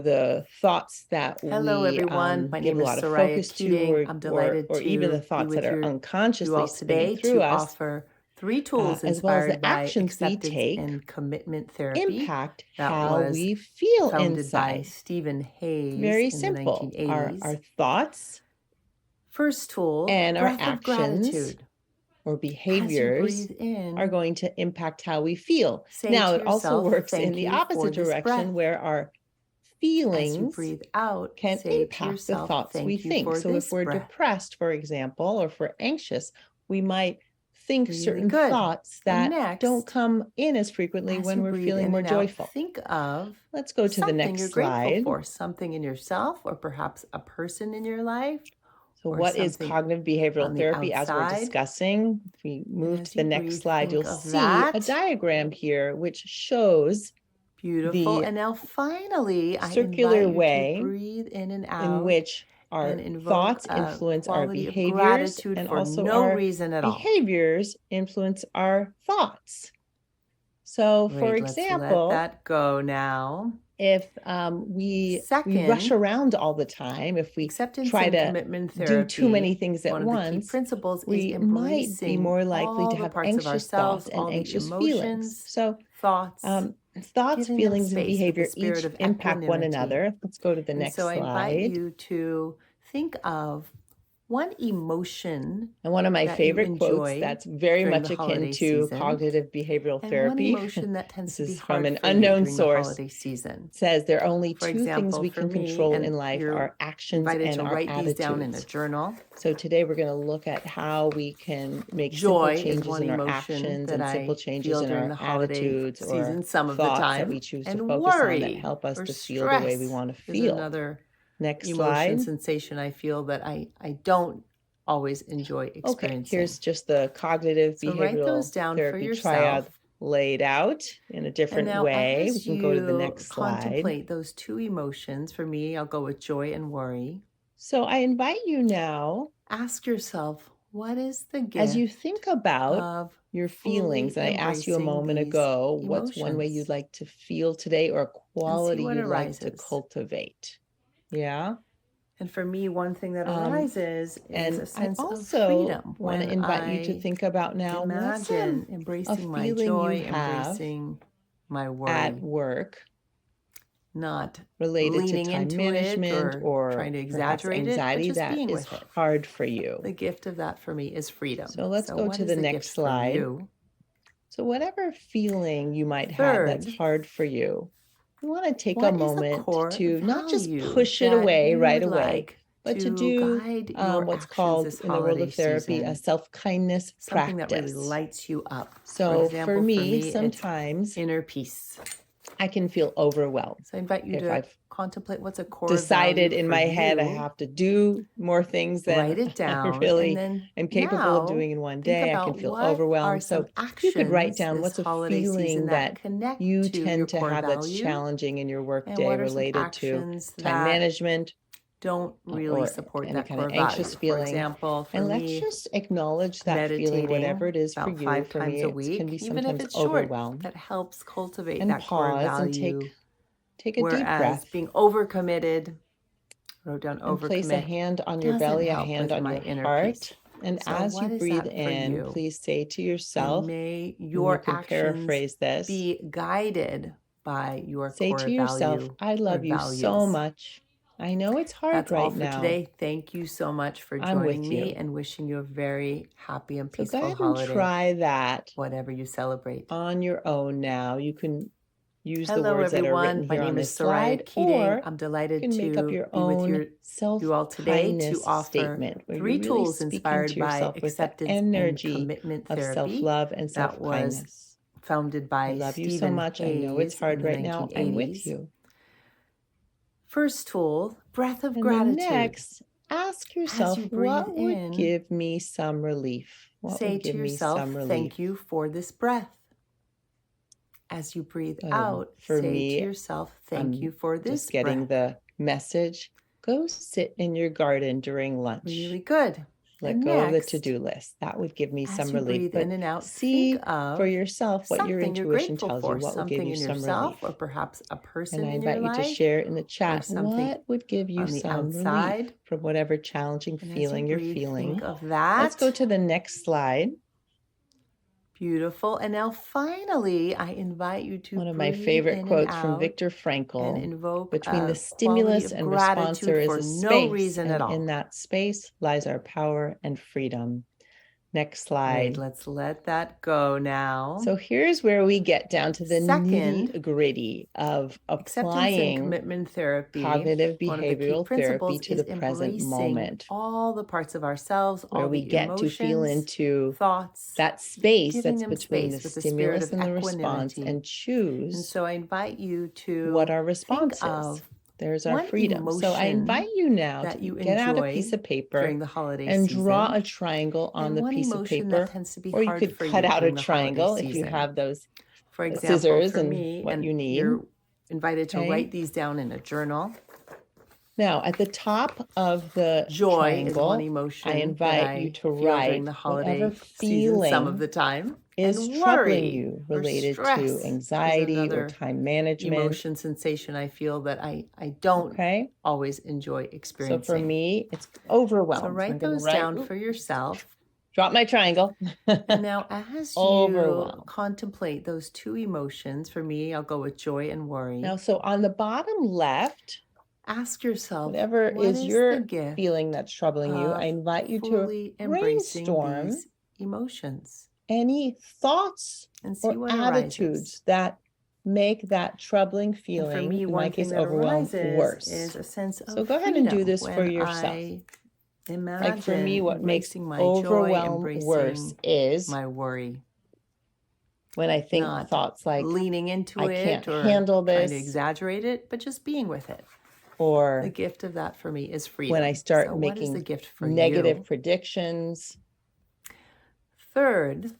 the thoughts that Hello, we everyone. My give name a is lot of Suraya focus to, Keating. I'm delighted or even the to be thoughts that with are you unconsciously all spinning today through to us, offer 3 tools as well as inspired the by actions we acceptance take, and commitment therapy impact that how was we feel founded by inside. Stephen Hayes Very in the simple. Our 1980s. thoughts First tool, and our breath of actions gratitude. or As you behaviors breathe in, are going to impact how we feel. say Now, to it also yourself, works in thank the you for opposite this breath. direction where our As you feelings breathe out, can say to impact the yourself, thoughts we thank you think. for So if this we're breath. depressed, for example, or if we're anxious, we might think Really certain good. thoughts And that don't next, come in as frequently as when you we're breathe feeling in more and out, joyful. think of Let's go to the something next you're grateful slide. for, something in yourself or perhaps a person in your life. So or what is something cognitive behavioral on the therapy as we're outside. discussing? If we move as to the you next breathe, slide, think you'll of see a that. diagram here which shows Beautiful. the And now finally, I circular invite you way to breathe in and in out which and our invoke thoughts a influence our quality of behaviors, gratitude and for also no our reason at all. behaviors influence our thoughts. So, for Great. Let's let example, that go now. if we Second, rush around all the time, if we acceptance try and to commitment do therapy, too many things at one of the key once, principles is we might be embracing more likely all to the have parts of anxious ourselves, thoughts and all the anxious feelings. emotions, So, thoughts, thoughts, giving them feelings, and space with the behavior spirit each of impact one equanimity. another. Let's go to the And next so I invite slide. you to think of one emotion And one of my that you favorite quotes enjoy that's very during much the akin holiday to season, cognitive behavioral and one therapy. emotion that tends This to be is from hard an for you unknown during the source. holiday season. It says there are only For two things example, we for can me, control and in life: you're our actions invited and to our write these down in a attitudes. journal. So today we're going to look at how we can make simple Joy is changes one in our emotion actions that and simple I changes feel in during our the holiday attitudes or season some of the thoughts that time. we choose to And focus on that worry help us or to feel the way we stress want to is feel. another Next emotion, slide. sensation I feel that I don't always enjoy Okay, experiencing. here's just the cognitive So write those behavioral down for therapy yourself. triad laid out in a And different now way. We as can go to the you next slide. contemplate those two emotions, for me, I'll go with joy and worry. So I invite you now, Ask yourself, what is the as you gift think about of your fully feelings, and I asked you a embracing moment these ago, what's one way emotions? you'd like to feel today or a And see quality what you'd like to arises. cultivate? Yeah. And for me, one thing that arises is And a I sense of also freedom want to when invite you to I think about now what's imagine a embracing my feeling joy, you have embracing my at worry, work not related to leaning time into management it or or trying to perhaps exaggerate it, but anxiety just that being is with it. hard for you. The gift of that for me is freedom. So let's So go what to is the the next gift for slide. you? So whatever feeling you might have that's Third, hard for you, you want to take a what is a moment core to not just value push it that away you right would away, like but to to do guide your what's actions called this in the world holiday of therapy a season? self-kindness Something that really practice. lights you up. So example, for me, it's sometimes inner peace. I can feel overwhelmed. So I invite you If to I've contemplate what's a core decided value in for my head I you. have to do more things than Write it I down, and really then am capable of now doing in one think day. I can about feel what are overwhelmed. some So you could write actions down this what's a holiday season feeling that that connect you to your tend to core have that's value, challenging in your and workday what are some related to actions time that management don't really or support any that kind of core value. anxious For feeling. example, for And let's me, just acknowledge that feeling, meditating whatever it is for about you. 5 For times me, a it can be week, even if sometimes it's short, overwhelmed. that helps cultivate And that core pause and value. take a deep Whereas breath being overcommitted, wrote down and place a overcommit, hand on your doesn't belly, a help hand with on my your inner heart. peace. And So as you what is breathe that for in, you? please say to And yourself, may and you your can actions paraphrase this, be guided by your say core to yourself, value I or love you so values. much. I know it's hard That's all right for now. today. Thank you so much for I'm with joining me you. and wishing you a very happy and So go peaceful ahead and holiday, try that whatever you celebrate. on your own now. You can use the Hello, words that are written everyone. My here on name is this Suraya slide, Keating. or I'm you delighted can make up to your be with own you all today to self-kindness offer statement where 3 you're really tools speaking inspired to by yourself with the acceptance and energy commitment of therapy self-love and that was self-kindness. founded I by love you so Stephen much. I know it's Hayes hard in the right now. I'm with 1980s. you. First tool, breath of And gratitude. then next, ask yourself, As you breathe what would in, give me some relief? What say would to give me yourself, some relief? thank you for this breath. As you breathe out, For say me, to yourself, thank I'm you for this just getting breath. the message. Go sit in your garden during lunch. Really good. let And go of the next, to-do list. That would give me as some you relief. breathe But in and out, see think of for yourself what your something you're intuition grateful tells you, for, what will give something you in some yourself, relief. or perhaps a And person I in your invite you to life, share in the or chat something what would give you on the some relief outside. from whatever challenging And as you feeling you're breathe, feeling. think of Let's go that. to the next slide. Beautiful. And now finally, I invite you to One of my breathe favorite in and quotes from out Viktor and Frankl: invoke between the a quality stimulus of and response gratitude there is for a no space, reason at and in all. that space lies our power and freedom. Next Great. slide. Let's let that go now. So here's where we get down to the Second, nitty-gritty of acceptance and applying commitment therapy. cognitive One of the key behavioral therapy principles to is the present embracing moment, all the parts of ourselves, where all we the get to feel emotions, into thoughts, that space giving that's them between the space with the spirit stimulus of and the response equanimity. and And choose so I invite you what to our think response is. of There's our one freedom. So I invite emotion you now that to you get out a piece enjoy of paper during the holiday and draw season, a triangle on and the one piece of emotion that paper, tends to be or you hard could for cut you out a during the holiday triangle if you season. have those For example, scissors for and me, what and you need. you're invited to Okay. write these down in a journal. Now, at the top of the Joy is one triangle, emotion I that invite you I to feel during write the whatever holiday season some of feeling the time. is And troubling worry you or related to stress is anxiety or another time management. emotion sensation I feel that I don't Okay. always enjoy So experiencing. for me, it's overwhelmed. So I'm write gonna those down for yourself. Drop my triangle. And now as you Overwhelmed. contemplate those two emotions, for me, I'll go with joy and worry. Now, so on the bottom left, Ask yourself, whatever what is is your the gift feeling that's troubling you, I of invite you to fully embracing brainstorm these emotions any thoughts and see or what attitudes arises. that make that troubling And for feeling, me, in my one thing case, that overwhelm, arises worse. is a sense So of go ahead and do freedom this for when yourself. I Like for me, imagine what makes embracing my joy, overwhelm worse embracing is my worry. when I think Not thoughts like, leaning into I it can't or handle trying to this, exaggerate it, but just being with it. The or gift of that for me is freedom. when I start So what is the making gift for negative you? predictions Third,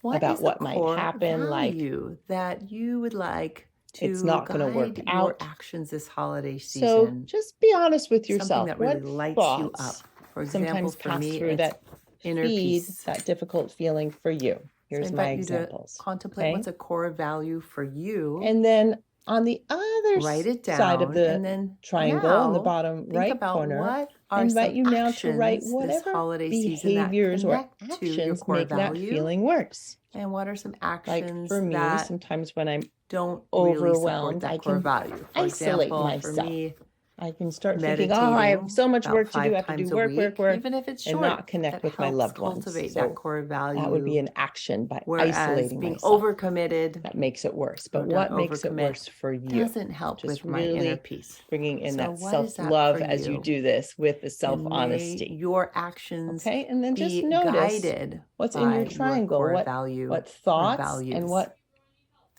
what about is what a might core happen, like value that you would like it's to not going to work guide your out. actions this holiday So season? just be honest with Something yourself. that really What lights you up. thoughts For example, sometimes for pass me, through it's that inner feed peace. that difficult feeling for you? So I Here's my invite you to examples. contemplate Okay. what's a core value for you. And then on the other Write it side of down, and the then triangle in the now bottom think right about corner, what I are invite some you now to write actions this whatever holiday season that behaviors or connect to your actions core make that value, feeling worse. and what are some Like actions for me, that sometimes when I'm don't really support overwhelmed, that I core can value. For isolate example, for myself. me, I can start thinking, oh, I have meditating so much about work to do. 5 I have to do times a work, week, even if it's and short, not connect that with my helps loved ones. cultivate that So core that would be value. an action by Whereas isolating being myself. overcommitted, That makes it worse. But don't what makes it overcommit, worse for you? doesn't help Just with my inner really peace. bringing in So that what is that self-love for as you you? do this with the And may self-honesty. your actions Okay, and then just be notice guided what's in your by your triangle, core value what or thoughts and values. what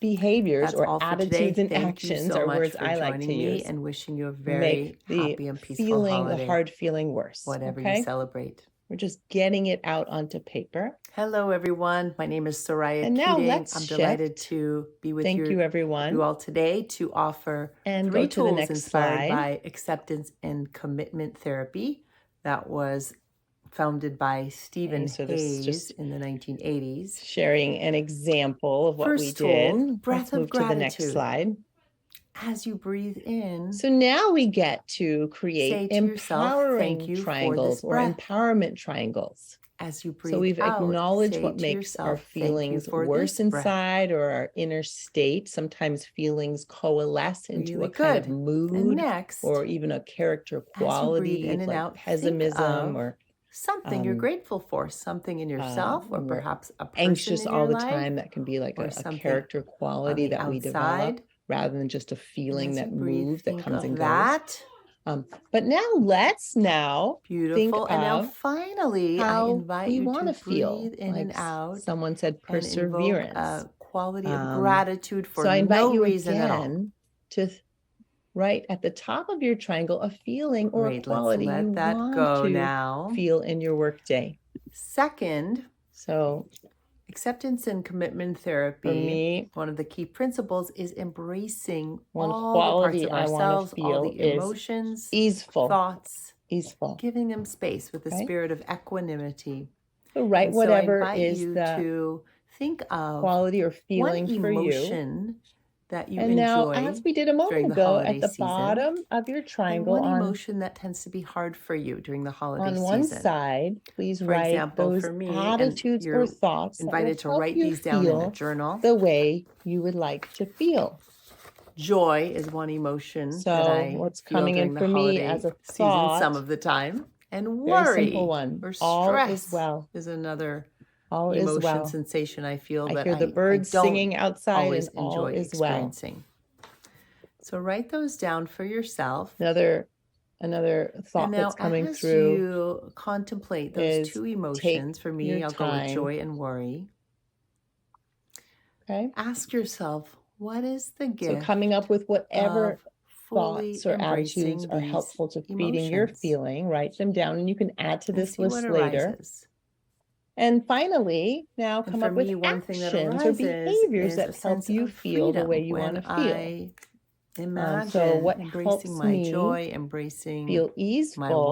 behaviors That's or all for attitudes today. and Thank you actions so are much words for I like joining to me use, and wishing you a make very the happy and peaceful feeling, the holiday, hard feeling worse. whatever you Okay, celebrate. we're just getting it out onto paper. Hello, everyone. My name is Suraya And now Keating. let's I'm delighted shift. to be with Thank you, everyone. you all today to offer And 3 go to the tools next inspired slide. by acceptance and commitment therapy that was founded by Stephen Okay, so this is Hayes just in the 1980s. sharing an example of what we First tool, did. breath Let's of move to the next gratitude. slide. As you breathe in, So now we get to say create to yourself, thank empowering you for this triangles or breath. empowerment triangles. As you So breathe we've out, acknowledged say what to makes our yourself, thank you feelings for worse this breath. inside or our inner state. Sometimes feelings coalesce into Really a kind of good. And mood next, or even a character as you breathe quality in and like out, think pessimism of or something you're grateful for, something in yourself, or when we're perhaps a person anxious in all your the life, time. That can be like or a something character on quality the that we develop outside. rather than just a And feeling as that you breathe, moves, that think comes of and goes. that. But now let's think Beautiful. And now of finally, I how invite we you want to to feel. breathe in Like and out someone said, and invoke perseverance. a quality of Um, gratitude for so I invite no you reason at all. again to write at the top of your triangle a feeling or a Great. quality Let's you let that want go to now. feel in your workday. Second, So acceptance and commitment therapy. for me, one of the key principles is embracing one all the parts quality of I want ourselves, to all feel the is emotions, easeful, thoughts, easeful. giving them space with a Okay. spirit of equanimity. So write And so I whatever invite is you the to think of quality or one feeling for you. emotion that you And now, as enjoy we did a moment during the ago, at holiday the season, bottom of your and triangle one emotion that tends to be hard for you during the holiday on one season. side, please For write example, those for me, and attitudes or you're thoughts that will invited to help write you these down in a feel journal. the way you would like to feel. Joy is one emotion that So I what's feel coming in during the for me as holiday a season some thought, of the time. And very simple worry one. or All is stress well. is another All is emotion well. sensation I feel I that hear the I birds don't singing outside always and all enjoy is well. experiencing. So write those down for yourself. Another And thought that's now, coming as through you contemplate those is two take emotions, for your me, I'll go with time. joy and worry. Okay. Ask yourself, what is the So gift coming up with of whatever thoughts fully or attitudes embracing are these helpful to feeding your emotions, feeling, write them down and you can add to and this see what list later. arises? And finally, now And come for up with me, one thing that actions or arises behaviors is that a help sense you of feel the way freedom you want when to feel. I So imagine what embracing helps my me joy, embracing feel my easeful